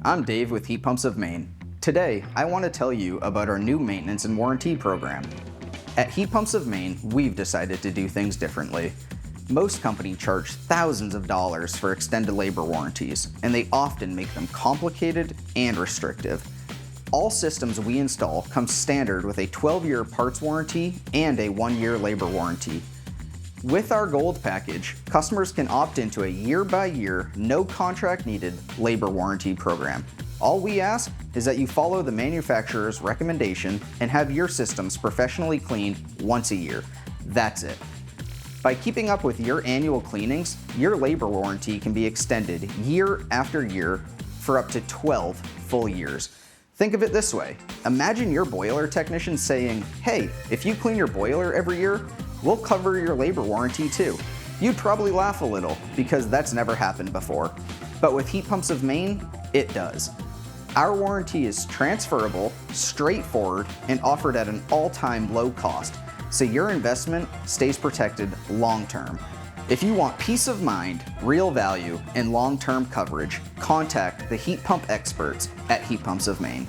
I'm Dave with Heat Pumps of Maine. Today, I want to tell you about our new maintenance and warranty program. At Heat Pumps of Maine, we've decided to do things differently. Most companies charge thousands of dollars for extended labor warranties, and they often make them complicated and restrictive. All systems we install come standard with a 12-year parts warranty and a 1-year labor warranty. With our Gold package, customers can opt into a year-by-year, no contract needed labor warranty program. All we ask is that you follow the manufacturer's recommendation and have your systems professionally cleaned once a year. That's it. By keeping up with your annual cleanings, your labor warranty can be extended year after year for up to 12 full years. Think of it this way. Imagine your boiler technician saying, "Hey, if you clean your boiler every year, we'll cover your labor warranty too." You'd probably laugh a little because that's never happened before. But with Heat Pumps of Maine, it does. Our warranty is transferable, straightforward, and offered at an all-time low cost, so your investment stays protected long-term. If you want peace of mind, real value, and long-term coverage, contact the heat pump experts at Heat Pumps of Maine.